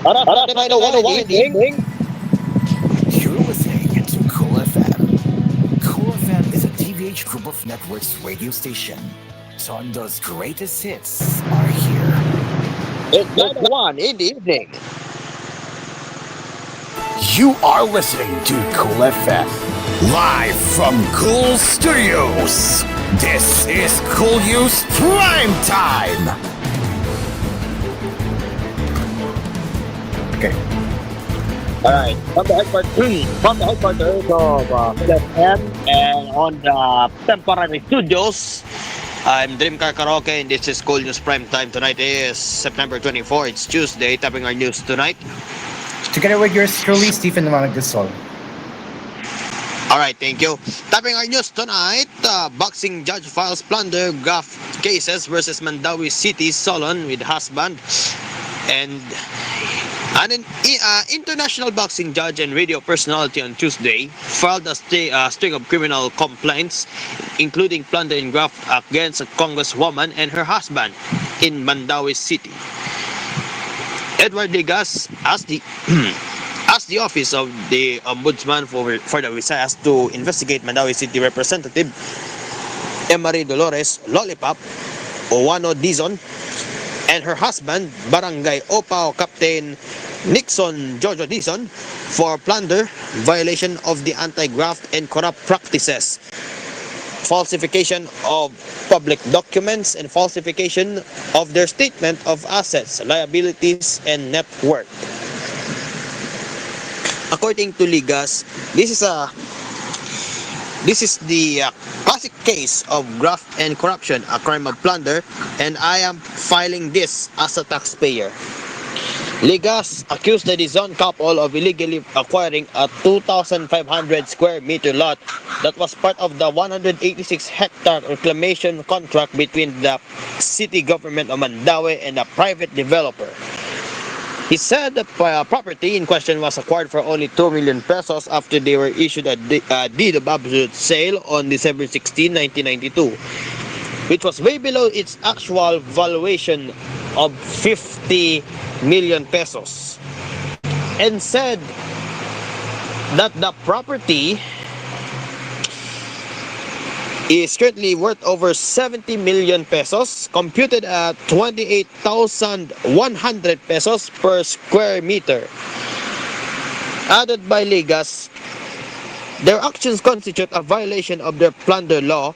Para sa atin ay the evening. You're listening to Cool FM. Cool FM is a TVH Group of Networks radio station. Sondo's greatest hits are here. It's one in the evening. You are listening to Cool FM. Live from Cool Studios. This is Cool News Primetime. Okay. Alright, from the headquarters of FM and on the temporary studios, I'm Dreamcar Karaoke and this is Cool News Prime Time. Tonight is September 24. It's Tuesday. Tapping our news tonight. Together with yours truly, Stephen Managasol. Alright, thank you. Tapping our news tonight, boxing judge files plunder graft cases versus Mandawi City Solon with husband. And an international boxing judge and radio personality on Tuesday filed a string of criminal complaints, including plunder and graft against a congresswoman and her husband in Mandawi City. Edward Ligas asked the asked the office of the ombudsman for the Visayas to investigate Mandawi City Representative Emery Dolores Lollipop Owano Dizon and her husband, Barangay Opao Captain Nixon Jojo Dizon, for plunder, violation of the anti-graft and corrupt practices, falsification of public documents, and falsification of their statement of assets, liabilities, and net worth. According to Ligas, this is the classic case of graft and corruption, a crime of plunder, and I am filing this as a taxpayer. Ligas accused the Dizon couple of illegally acquiring a 2,500 square meter lot that was part of the 186 hectare reclamation contract between the city government of Mandawi and a private developer. He said the property in question was acquired for only 2 million pesos after they were issued a deed of absolute sale on December 16, 1992, which was way below its actual valuation of 50 million pesos, and said that the property is currently worth over 70 million pesos, computed at 28,100 pesos per square meter. Added by Ligas, their actions constitute a violation of their plunder law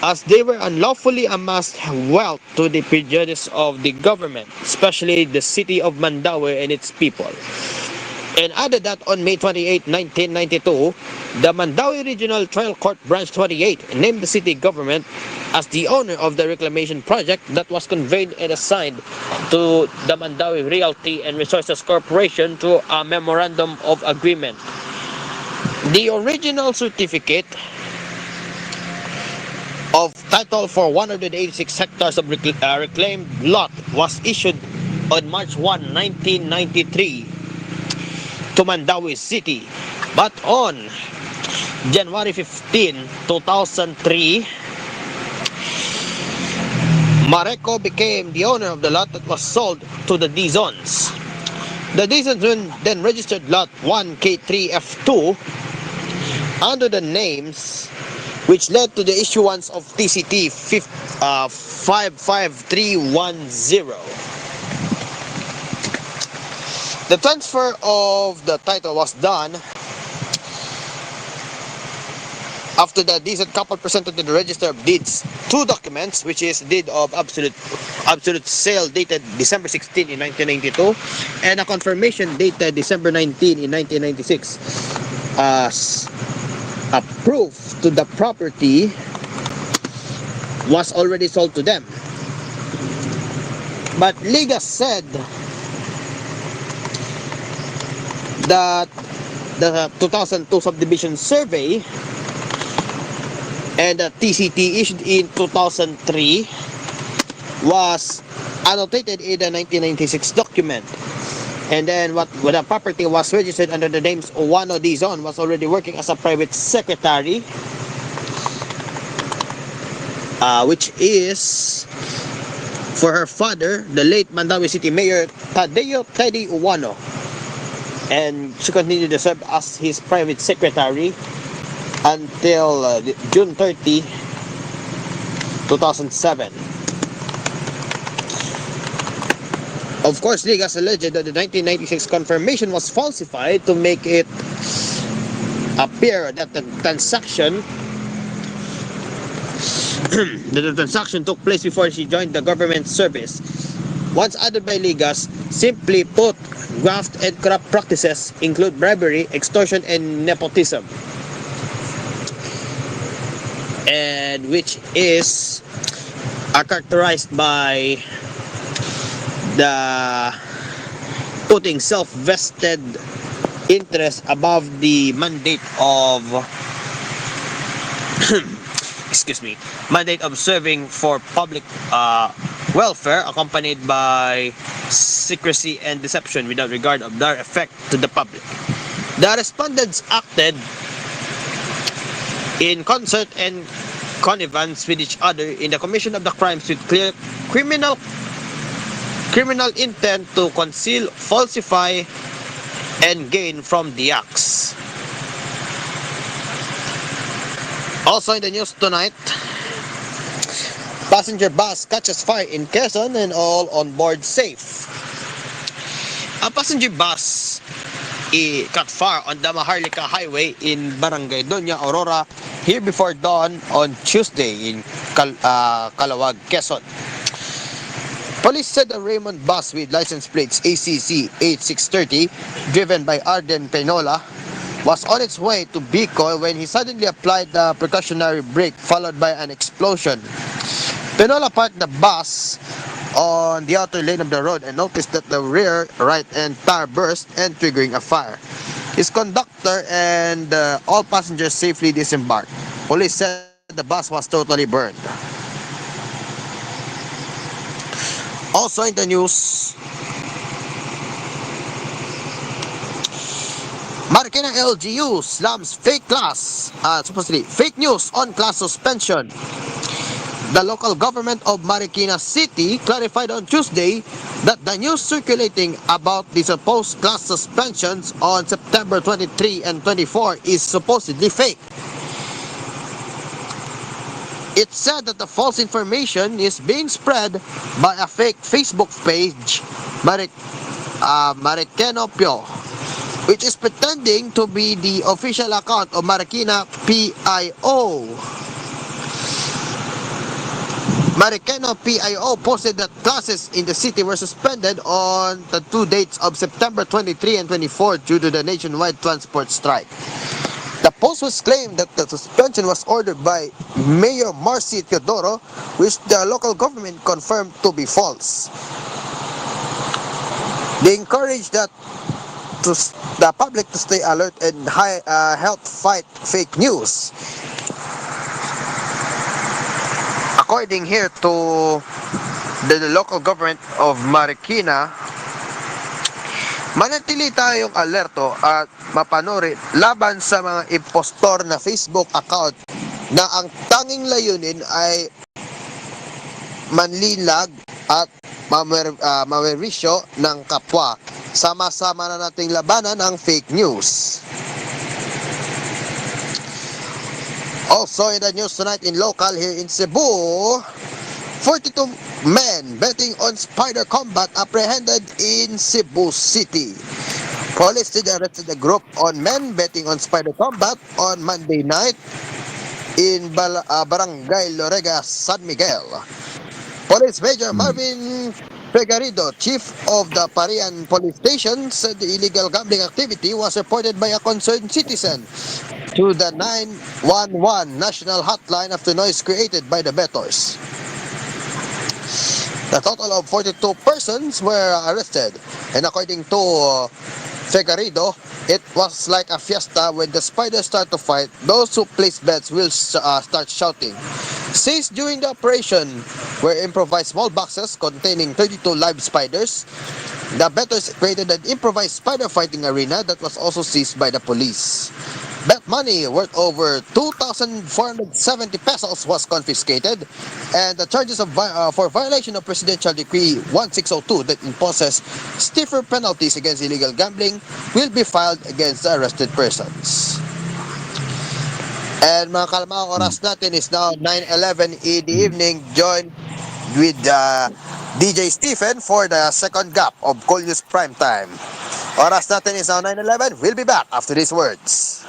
as they were unlawfully amassed wealth to the prejudice of the government, especially the city of Mandawi and its people. And added that on May 28, 1992, the Mandawi Regional Trial Court Branch 28 named the city government as the owner of the reclamation project that was conveyed and assigned to the Mandawi Realty and Resources Corporation through a memorandum of agreement. The original certificate of title for 186 hectares of reclaimed lot was issued on March 1, 1993 to Mandawi City, but on January 15, 2003, Mareco became the owner of the lot that was sold to the Dizons. The Dizons then registered lot 1K3F2 under the names, which led to the issuance of TCT 55310. The transfer of the title was done after the decent couple presented to the Register of Deeds two documents, which is deed of absolute sale dated December 16 in 1992 and a confirmation dated December 19 in 1996 as a proof to the property was already sold to them. But Liga said that the 2002 subdivision survey and the TCT issued in 2003 was annotated in the 1996 document. And then when the property was registered under the names Owano Dizon was already working as a private secretary, which is for her father, the late Mandawi City Mayor Tadeo Teddy Uwano, and she continued to serve as his private secretary until June 30, 2007. Of course, Ligas alleged that the 1996 confirmation was falsified to make it appear that the transaction took place before she joined the government service. Once added by Ligas, simply put, graft and corrupt practices include bribery, extortion, and nepotism, and which is characterized by the putting self-vested interest above the mandate of mandate of serving for public welfare, accompanied by secrecy and deception without regard of their effect to the public. The respondents acted in concert and connivance with each other in the commission of the crimes with clear criminal intent to conceal, falsify, and gain from the acts. Also in the news tonight, passenger bus catches fire in Quezon and all on board safe. A passenger bus caught fire on the Maharlika Highway in Barangay Doña Aurora here before dawn on Tuesday in Calawag, Quezon. Police said the Raymond bus with license plates ACC 8630, driven by Arden Penola, was on its way to Bicol when he suddenly applied the precautionary brake, followed by an explosion. Penola parked the bus on the outer lane of the road and noticed that the rear right end tire burst and triggering a fire. His conductor and all passengers safely disembarked. Police said the bus was totally burned. Also in the news, Marikina LGU slams fake news on class suspension. The local government of Marikina City clarified on Tuesday that the news circulating about the supposed class suspensions on September 23 and 24 is supposedly fake. It said that the false information is being spread by a fake Facebook page, Marikenopio, which is pretending to be the official account of Marikina PIO. Marikina PIO posted that classes in the city were suspended on the 2 dates of September 23 and 24 due to the nationwide transport strike. The post was claimed that the suspension was ordered by Mayor Marcy Teodoro, which the local government confirmed to be false. They encouraged the public to stay alert and help fight fake news. According here to the local government of Marikina, manatili tayong alerto at mapanuri laban sa mga impostor na Facebook account na ang tanging layunin ay manlilag at mamerisyo ng kapwa. Sama-sama na nating labanan ang fake news. Also in the news tonight in local here in Cebu, 42 men betting on spider combat apprehended in Cebu City. Police did arrested a group on men betting on spider combat on Monday night in Barangay Lorega, San Miguel. Police Major Marvin Pegarido, chief of the Parian Police Station, said the illegal gambling activity was reported by a concerned citizen to the 911 national hotline after noise created by the bettors. A total of 42 persons were arrested, and according to Fegarido, it was like a fiesta. When the spiders start to fight, those who place bets will start shouting. Seized during the operation were improvised small boxes containing 32 live spiders. The bettors created an improvised spider fighting arena that was also seized by the police. Bet money worth over 2,470 pesos was confiscated, and the charges for violation of Presidential Decree 1602 that imposes stiffer penalties against illegal gambling will be filed against the arrested persons. And mga kalma, ang oras natin is now 9:11 in the evening. Join with DJ Stephen for the second gap of koolNews Primetime. Oras natin is now 9:11. We'll be back after these words.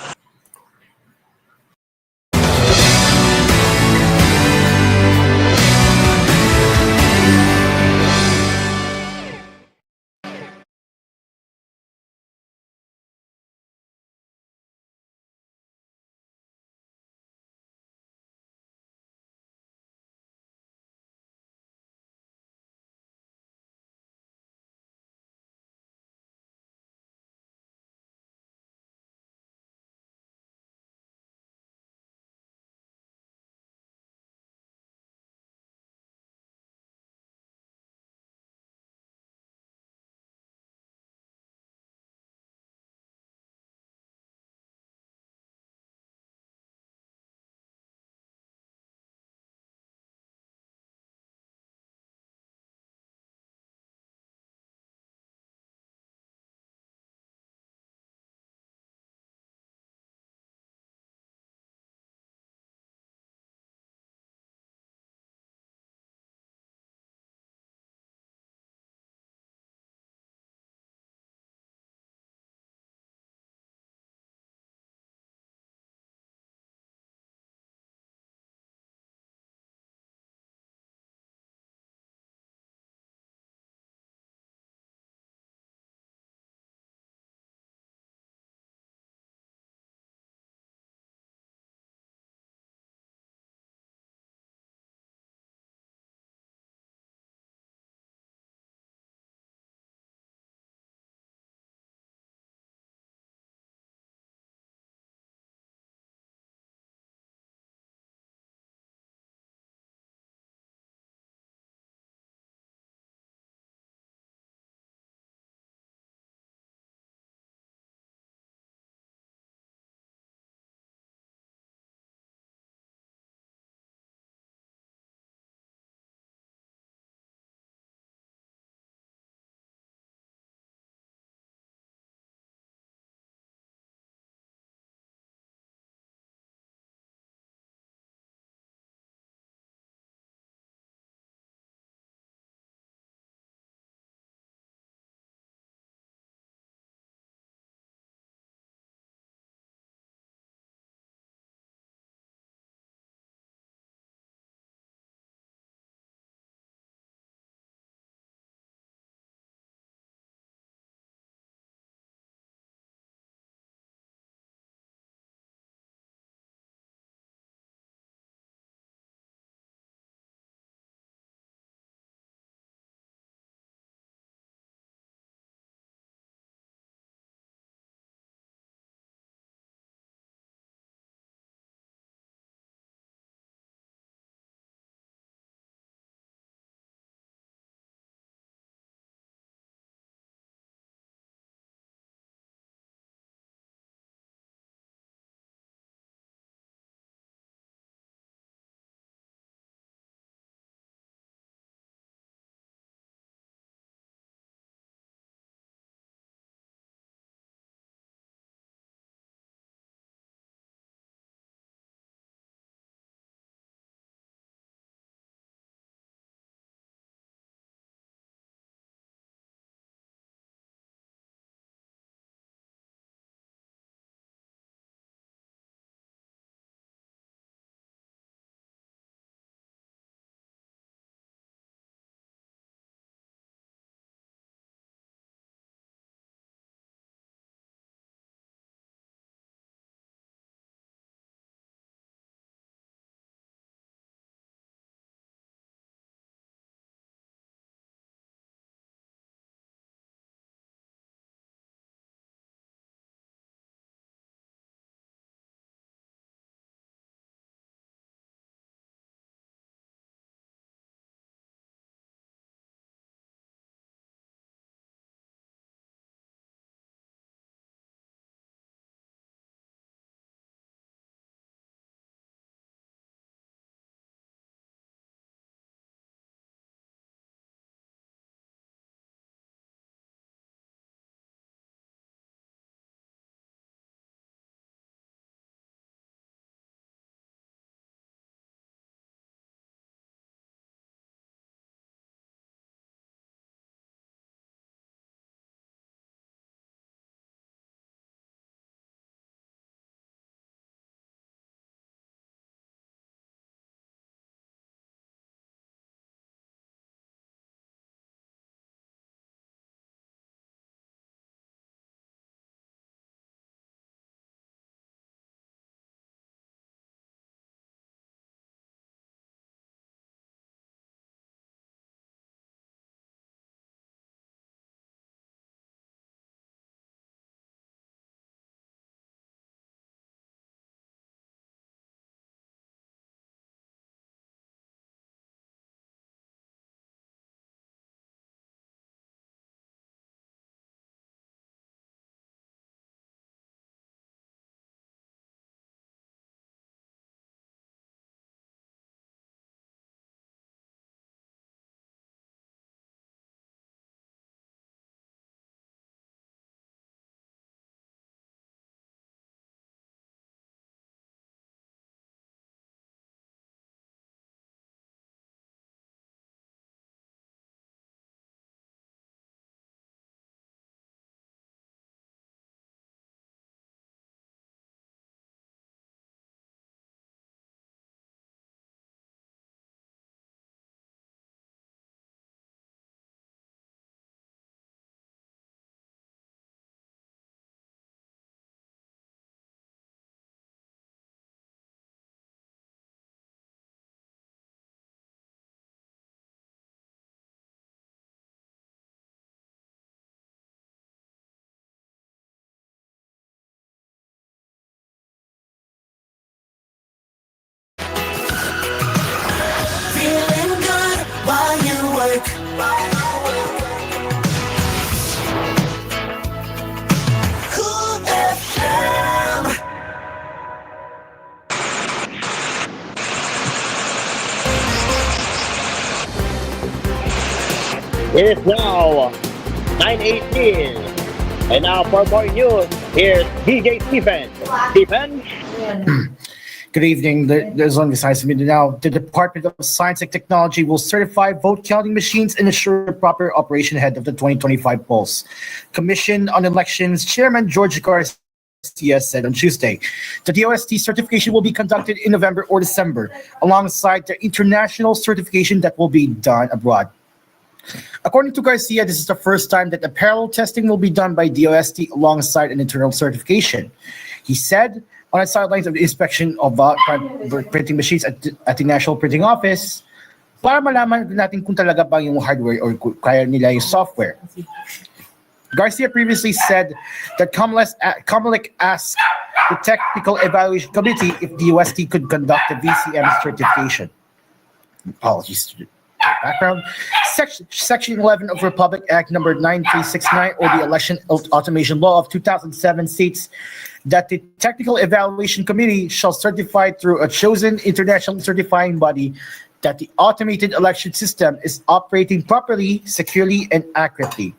It is now 9:18. And now for more news, here's DJ Stephen. Stephen? Good evening. There's one besides me now. The Department of Science and Technology will certify vote counting machines and ensure proper operation ahead of the 2025 polls. Commission on Elections Chairman George Garcia said on Tuesday the DOST certification will be conducted in November or December, alongside the international certification that will be done abroad. According to Garcia, this is the first time that a parallel testing will be done by DOST alongside an internal certification. He said, on the sidelines of the inspection of printing machines at the National Printing Office, para malaman natin kung talaga ba yung hardware or kaya nila yung software. Garcia previously said that Comelec asked the Technical Evaluation Committee if DOST could conduct the VCM certification. Apologies to the background. Section 11 of Republic Act number 9369, or the Election Automation Law of 2007, states that the Technical Evaluation Committee shall certify through a chosen international certifying body that the automated election system is operating properly, securely, and accurately.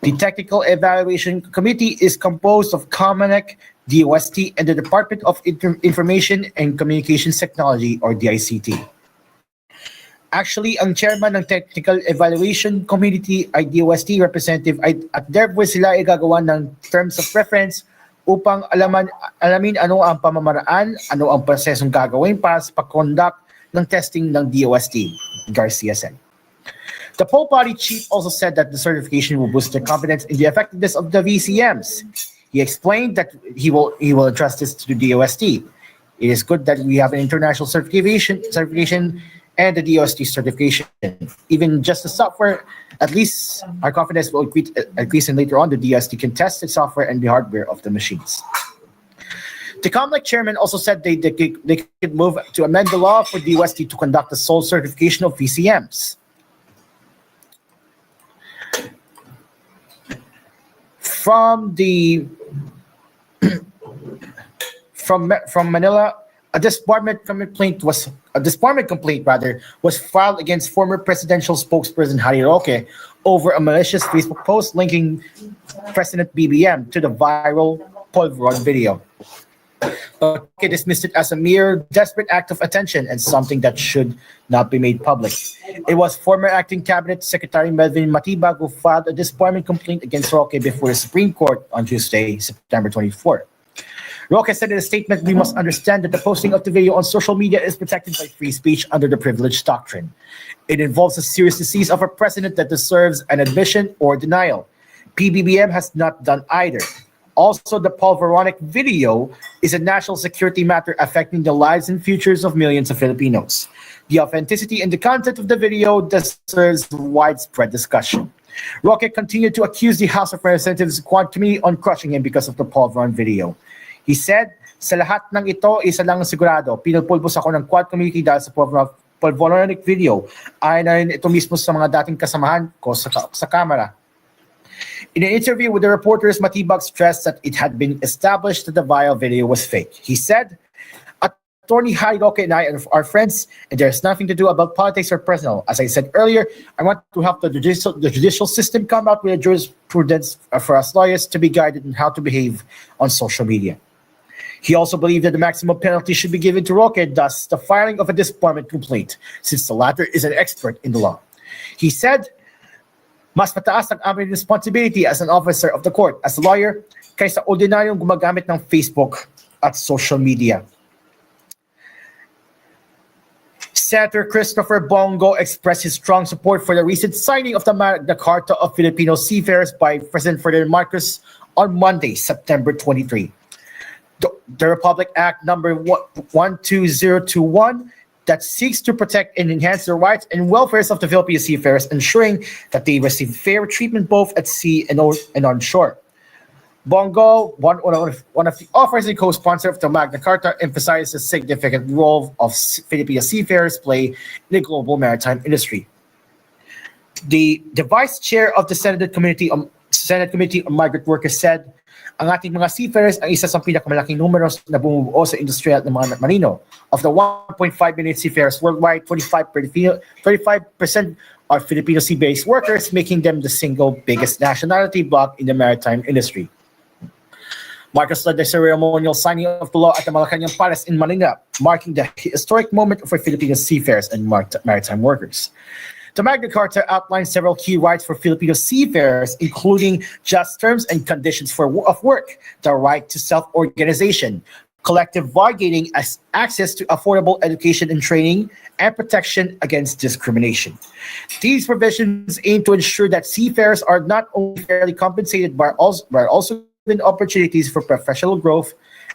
The Technical Evaluation Committee is composed of Comelec, DOST, and the Department of Information and Communications Technology, or DICT. Actually, ang chairman ng Technical Evaluation Committee ay DOST representative at therefore sila ay gagawa ng terms of reference upang alamin ano ang pamamaraan, ano ang prosesong gagawin para sa pag-conduct ng testing ng DOST, Garcia said. The poll party chief also said that the certification will boost the confidence in the effectiveness of the VCMs. He explained that he will address this to the DOST. It is good that we have an international certification and the DOST certification. Even just the software, at least our confidence will increase, and later on the DOST can test the software and the hardware of the machines. The Comelec chairman also said they could move to amend the law for DOST to conduct the sole certification of VCMs. From Manila, a disbarment complaint was filed against former presidential spokesperson Harry Roque over a malicious Facebook post linking President BBM to the viral Polvoron video. Roque dismissed it as a mere desperate act of attention and something that should not be made public. It was former acting cabinet secretary Melvin Matibag who filed a disbarment complaint against Roque before the Supreme Court on Tuesday, September 24. Roque said in a statement, "We must understand that the posting of the video on social media is protected by free speech under the privilege doctrine. It involves a serious disease of a president that deserves an admission or denial. PBBM has not done either. Also, the Polvoronic video is a national security matter affecting the lives and futures of millions of Filipinos. The authenticity and the content of the video deserves widespread discussion." Roque continued to accuse the House of Representatives Quad Committee on crushing him because of the Polvoron video. He said, "Sa lahat ng ito, isa lang sigurado, pinupulbos ako ng Quad Committee dahil sa Polvoronic video. Ay na rin ito mismo sa mga dating kasamahan ko sa Kamara." In an interview with the reporters, Matibag stressed that it had been established that the viral video was fake. He said, "Attorney Harry Roque and I are friends, and there's nothing to do about politics or personal. As I said earlier, I want to help the judicial system come out with a jurisprudence for us lawyers to be guided on how to behave on social media." He also believed that the maximum penalty should be given to Roque, thus the filing of a disbarment complaint, since the latter is an expert in the law. He said, "Mas mataas ang aming responsibility as an officer of the court, as a lawyer, kaysa ordinaryong gumagamit ng Facebook at social media." Senator Christopher Bongo expressed his strong support for the recent signing of the Magna Carta of Filipino Seafarers by President Ferdinand Marcos on Monday, September 23. The Republic Act number 12021 that seeks to protect and enhance the rights and welfare of the Filipino seafarers, ensuring that they receive fair treatment both at sea and on shore. Bongo, one of the authors and co-sponsor of the Magna Carta, emphasized the significant role of Filipino seafarers play in the global maritime industry. The vice chair of the Senate Committee on Migrant Workers said, "Ang ating mga seafarers ang isa sa pinakamalaking numeros na bumubuo sa industriya ng mga marino. Of the 1.5 million seafarers worldwide, 25% are Filipino sea-based workers, making them the single biggest nationality bloc in the maritime industry. Marcos led the ceremonial signing of the law at the Malacanang Palace in Manila, marking the historic moment for Filipino seafarers and maritime workers. The Magna Carta outlines several key rights for Filipino seafarers, including just terms and conditions of work, the right to self-organization, collective bargaining, access to affordable education and training, and protection against discrimination. These provisions aim to ensure that seafarers are not only fairly compensated but also given opportunities for professional growth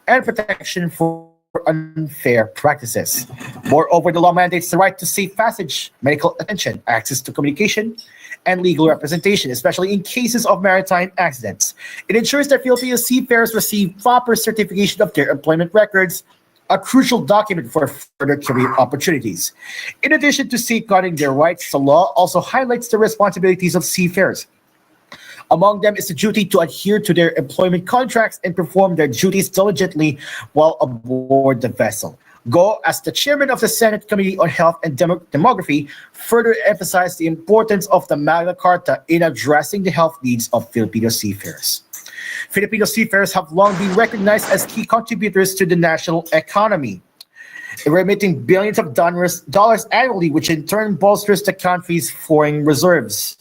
and protection for unfair practices. Moreover, the law mandates the right to safe passage, medical attention, access to communication, and legal representation, especially in cases of maritime accidents. It ensures that Filipino seafarers receive proper certification of their employment records, a crucial document for further career opportunities. In addition to safeguarding their rights, the law also highlights the responsibilities of seafarers. Among them is the duty to adhere to their employment contracts and perform their duties diligently while aboard the vessel. Go, as the chairman of the Senate Committee on Health and Demography, further emphasized the importance of the Magna Carta in addressing the health needs of Filipino seafarers. Filipino seafarers have long been recognized as key contributors to the national economy, remitting billions of dollars annually, which in turn bolsters the country's foreign reserves.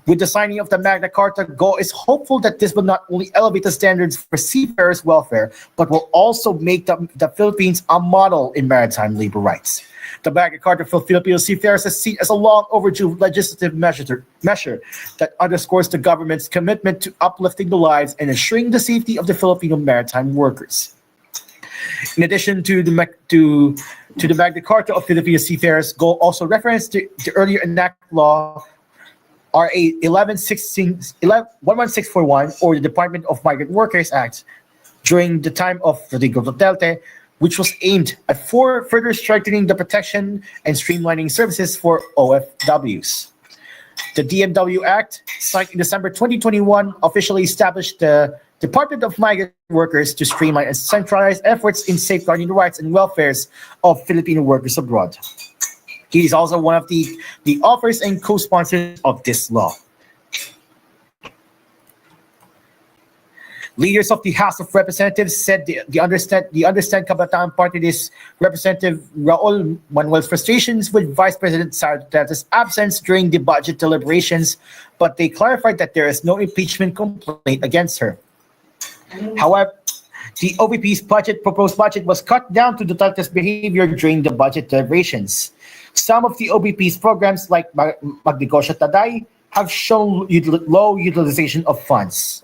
With the signing of the Magna Carta, Go is hopeful that this will not only elevate the standards for seafarers' welfare, but will also make the Philippines a model in maritime labor rights. The Magna Carta for Filipino seafarers is seen as a long overdue legislative measure that underscores the government's commitment to uplifting the lives and ensuring the safety of the Filipino maritime workers. In addition to the Magna Carta of Filipino seafarers, Go also referenced the earlier enacted law RA 11641, or the Department of Migrant Workers Act, during the time of Rodrigo Duterte, which was aimed at further strengthening the protection and streamlining services for OFWs. The DMW Act, signed in December 2021, officially established the Department of Migrant Workers to streamline and centralize efforts in safeguarding the rights and welfares of Filipino workers abroad. He is also one of the authors and co-sponsors of this law. Leaders of the House of Representatives said the Understand Kabataan Party List Representative Raul Manuel's frustrations with Vice President Sara Duterte's absence during the budget deliberations, but they clarified that there is no impeachment complaint against her. However, the OVP's proposed budget was cut down to Duterte's behavior during the budget deliberations. Some of the OVP's programs, like Magnegosyo Taday, have shown low utilization of funds.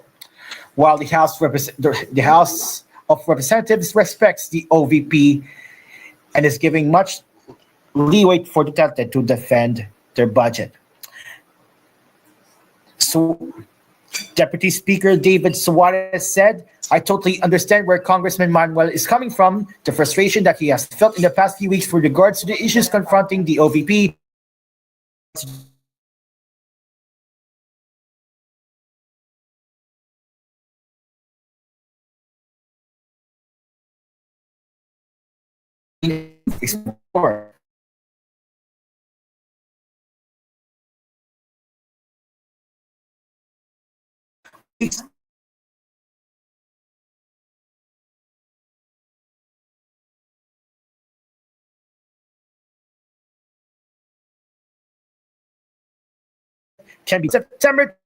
While the House of Representatives respects the OVP and is giving much leeway for Duterte to defend their budget. So, Deputy Speaker David Suarez said, "I totally understand where Congressman Manuel is coming from, the frustration that he has felt in the past few weeks with regards to the issues confronting the OVP. Can be September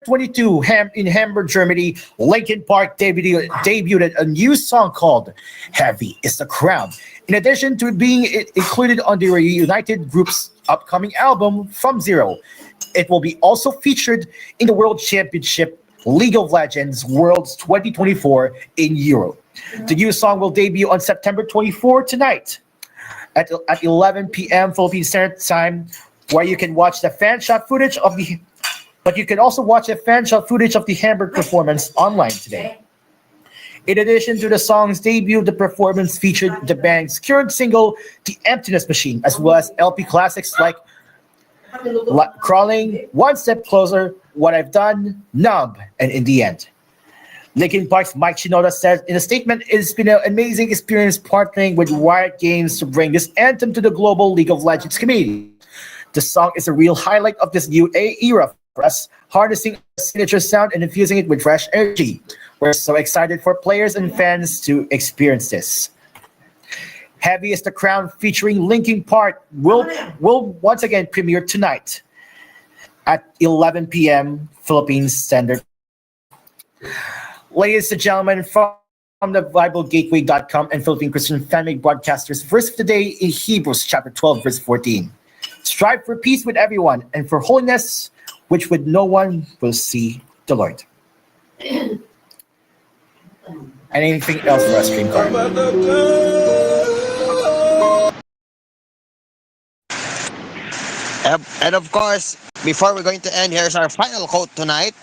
22 in Hamburg, Germany. Linkin Park debuted a new song called Heavy is the Crown. In addition to being included on the Reunited Group's upcoming album, From Zero, it will be also featured in the World Championship League of Legends Worlds 2024 in Europe. The new song will debut on September 24 tonight at 11 p.m. Philippine Standard Time, where you can watch the fan shot footage of the. But you can also watch a fan shot footage of the Hamburg performance online today. In addition to the song's debut, the performance featured the band's current single, The Emptiness Machine, as well as LP classics like Crawling, One Step Closer, What I've Done, Numb, and In the End. Linkin Park's Mike Shinoda said in a statement, "It's been an amazing experience partnering with Riot Games to bring this anthem to the global League of Legends community. The song is a real highlight of this new era for us, harnessing our signature sound and infusing it with fresh energy. We're so excited for players and fans to experience this. Heavy is the Crown featuring Linkin Park will once again premiere tonight at 11 p.m. Philippines Standard. Ladies and gentlemen, from the BibleGateway.com and Philippine Christian Family Broadcasters, verse of the day in Hebrews chapter 12, verse 14. Strive for peace with everyone and for holiness, which with no one will see the Lord. Anything else for us, Stream Card? And of course, before we're going to end, here's our final quote tonight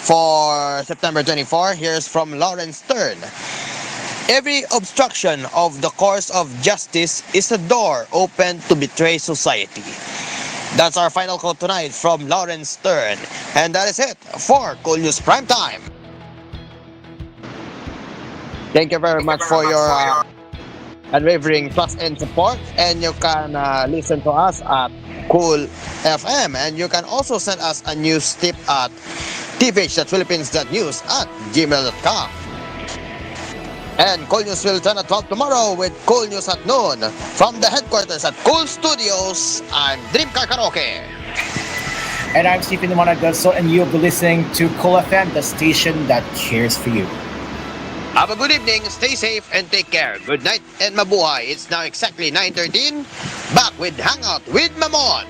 for September 24. Here's from Lawrence Stern. Every obstruction of the course of justice is a door open to betray society. That's our final quote tonight from Lawrence Stern. And that is it for koolNews Primetime. Thank you very much for your unwavering trust and support. And you can listen to us at Cool FM. And you can also send us a news tip at tvh.philippines.news@gmail.com. And Cool News will turn at 12 tomorrow with Cool News at noon. From the headquarters at Cool Studios, I'm Dreamcar Karaoke. And I'm Stephen Managulso, and you'll be listening to Cool FM, the station that cares for you. Have a good evening, stay safe, and take care. Good night and mabuhay. It's now exactly 9:13. Back with Hangout with Mamon.